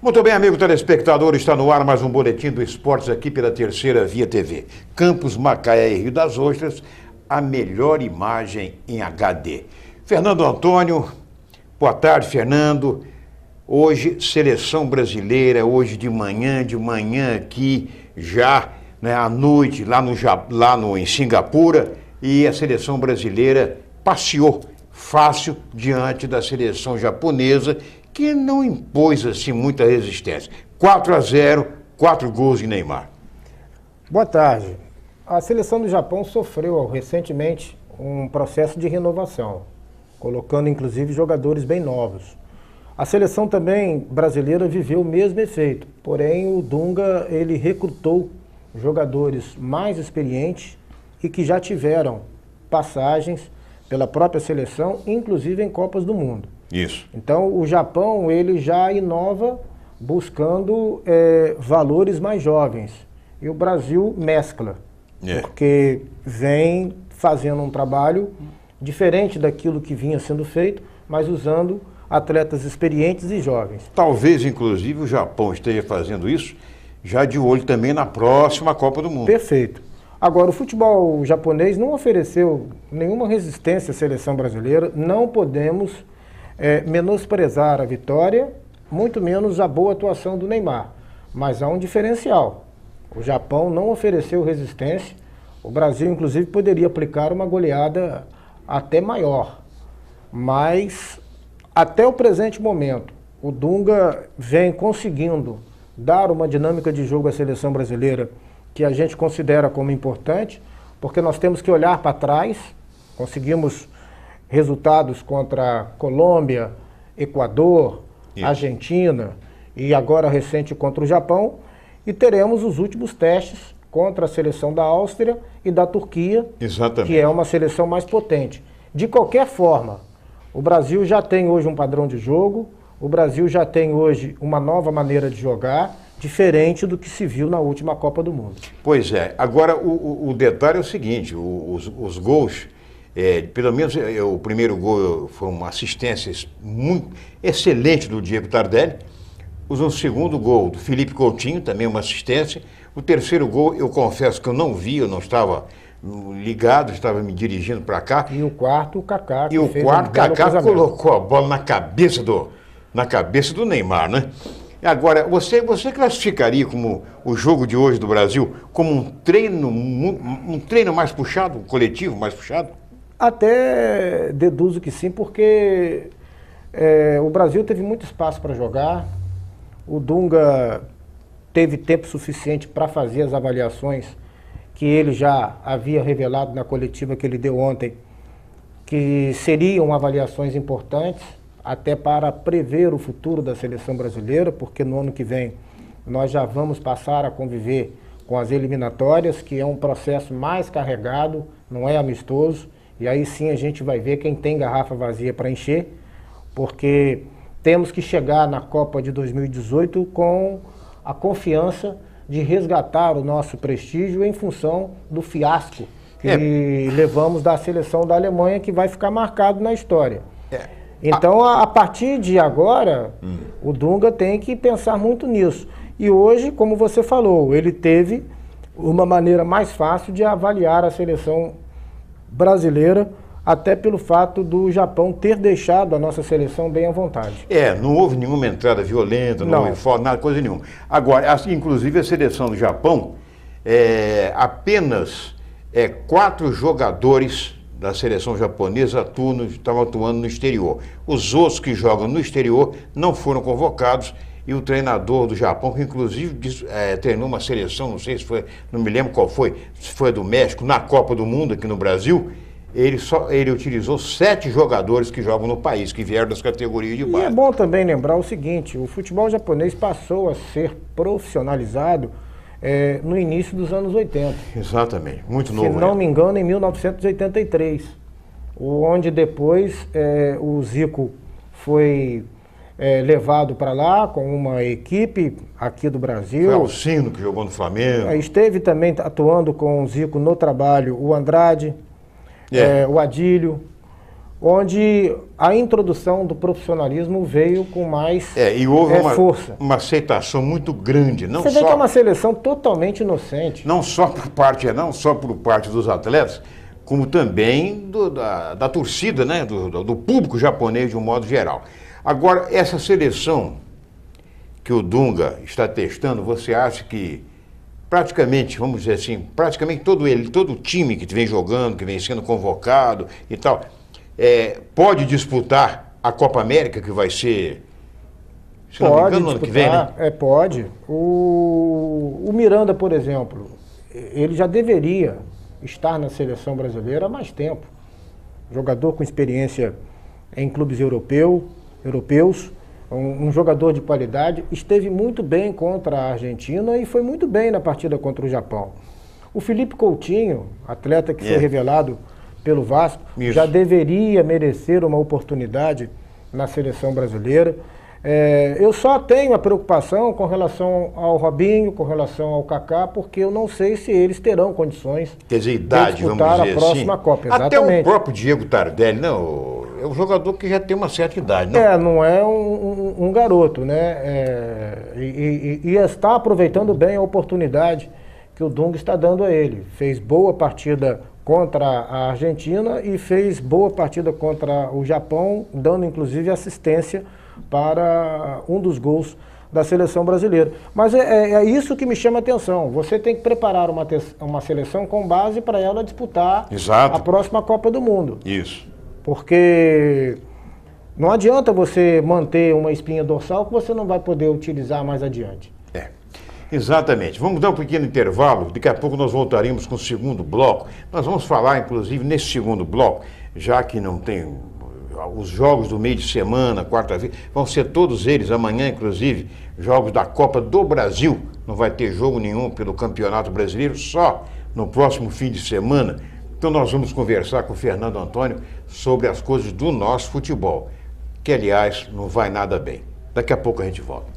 Muito bem, amigo telespectador, está no ar mais um Boletim do Esportes aqui pela Terceira Via TV. Campos, Macaé e Rio das Ostras, a melhor imagem em HD. Fernando Antônio, boa tarde, Fernando. Hoje, seleção brasileira, hoje de manhã aqui, já à noite, em Singapura, e a seleção brasileira passeou fácil diante da seleção japonesa, que não impôs assim muita resistência. 4-0, 4 gols de Neymar. Boa tarde. A seleção do Japão sofreu recentemente um processo de renovação, colocando inclusive jogadores bem novos. A seleção também brasileira viveu o mesmo efeito, porém o Dunga ele recrutou jogadores mais experientes e que já tiveram passagens pela própria seleção, inclusive em Copas do Mundo. Isso. Então o Japão ele já inova buscando valores mais jovens. E o Brasil mescla, porque vem fazendo um trabalho diferente daquilo que vinha sendo feito, mas usando atletas experientes e jovens. Talvez, inclusive, o Japão esteja fazendo isso já de olho também na próxima Copa do Mundo. Perfeito. Agora, o futebol japonês não ofereceu nenhuma resistência à seleção brasileira, não podemos menosprezar a vitória, muito menos a boa atuação do Neymar. Mas há um diferencial. O Japão não ofereceu resistência, o Brasil, inclusive, poderia aplicar uma goleada até maior. Mas, até o presente momento, o Dunga vem conseguindo dar uma dinâmica de jogo à seleção brasileira que a gente considera como importante, porque nós temos que olhar para trás. Conseguimos resultados contra Colômbia, Equador, Argentina e agora recente contra o Japão, e teremos os últimos testes contra a seleção da Áustria e da Turquia, que é uma seleção mais potente. De qualquer forma, o Brasil já tem hoje um padrão de jogo, o Brasil já tem hoje uma nova maneira de jogar, diferente do que se viu na última Copa do Mundo. Pois é. Agora, o detalhe é o seguinte, os gols, pelo menos o primeiro gol foi uma assistência muito excelente do Diego Tardelli, o segundo gol do Felipe Coutinho, também uma assistência, o terceiro gol, eu confesso que eu não vi, eu não estava ligado, estava me dirigindo para cá. E o quarto, o Kaká. E o quarto, Kaká colocou a bola na cabeça do Neymar, né? Agora, você classificaria como o jogo de hoje do Brasil como um treino mais puxado, um coletivo mais puxado? Até deduzo que sim, porque o Brasil teve muito espaço para jogar, o Dunga teve tempo suficiente para fazer as avaliações que ele já havia revelado na coletiva que ele deu ontem, que seriam avaliações importantes, até para prever o futuro da seleção brasileira, porque no ano que vem nós já vamos passar a conviver com as eliminatórias, que é um processo mais carregado, não é amistoso, e aí sim a gente vai ver quem tem garrafa vazia para encher, porque temos que chegar na Copa de 2018 com a confiança de resgatar o nosso prestígio em função do fiasco que levamos da seleção da Alemanha, que vai ficar marcado na história. Então, a partir de agora, o Dunga tem que pensar muito nisso. E hoje, como você falou, ele teve uma maneira mais fácil de avaliar a seleção brasileira, até pelo fato do Japão ter deixado a nossa seleção bem à vontade. Não houve nenhuma entrada violenta, não houve fora, nada, coisa nenhuma. Agora, inclusive a seleção do Japão, apenas 4 jogadores da seleção japonesa estavam atuando no exterior. Os outros que jogam no exterior não foram convocados, e o treinador do Japão, que inclusive treinou uma seleção, não sei se foi, não me lembro qual foi, se foi do México, na Copa do Mundo aqui no Brasil, ele utilizou 7 jogadores que jogam no país, que vieram das categorias de base. E é bom também lembrar o seguinte, o futebol japonês passou a ser profissionalizado no início dos anos 80. Exatamente, muito novo. Se não me engano, em 1983, onde depois o Zico foi levado para lá com uma equipe aqui do Brasil. Foi Alcino que jogou no Flamengo. Esteve também atuando com o Zico no trabalho o Andrade, o Adílio, onde a introdução do profissionalismo veio com mais E houve força. uma aceitação muito grande. Não Você só, vê que é uma seleção totalmente inocente. não só por parte dos atletas, como também da torcida, né? do público japonês de um modo geral. Agora, essa seleção que o Dunga está testando, você acha que praticamente, vamos dizer assim, praticamente todo o time que vem jogando, que vem sendo convocado e tal, pode disputar a Copa América, que vai ser, se não me engano, no ano que vem, né? Pode. O Miranda, por exemplo, ele já deveria estar na seleção brasileira há mais tempo. Jogador com experiência em clubes europeus, um jogador de qualidade, esteve muito bem contra a Argentina e foi muito bem na partida contra o Japão. O Felipe Coutinho, atleta que foi revelado pelo Vasco, já deveria merecer uma oportunidade na seleção brasileira. Eu só tenho a preocupação com relação ao Robinho, com relação ao Kaká, porque eu não sei se eles terão condições de idade, vamos dizer a próxima assim. Copa. Até Exatamente. o próprio Diego Tardelli, não, é um jogador que já tem uma certa idade, não? Não é um garoto, né? E está aproveitando bem a oportunidade que o Dunga está dando a ele. Fez boa partida contra a Argentina e fez boa partida contra o Japão, dando inclusive assistência para um dos gols da seleção brasileira. Mas é isso que me chama a atenção. Você tem que preparar uma seleção com base para ela disputar a próxima Copa do Mundo. Isso. Porque não adianta você manter uma espinha dorsal que você não vai poder utilizar mais adiante. Exatamente. Vamos dar um pequeno intervalo, daqui a pouco nós voltaremos com o segundo bloco. Nós vamos falar, inclusive, nesse segundo bloco, já que não tem os jogos do meio de semana, quarta-feira, vão ser todos eles, amanhã, inclusive, jogos da Copa do Brasil. Não vai ter jogo nenhum pelo Campeonato Brasileiro, só no próximo fim de semana. Então nós vamos conversar com o Fernando Antônio sobre as coisas do nosso futebol, que, aliás, não vai nada bem. Daqui a pouco a gente volta.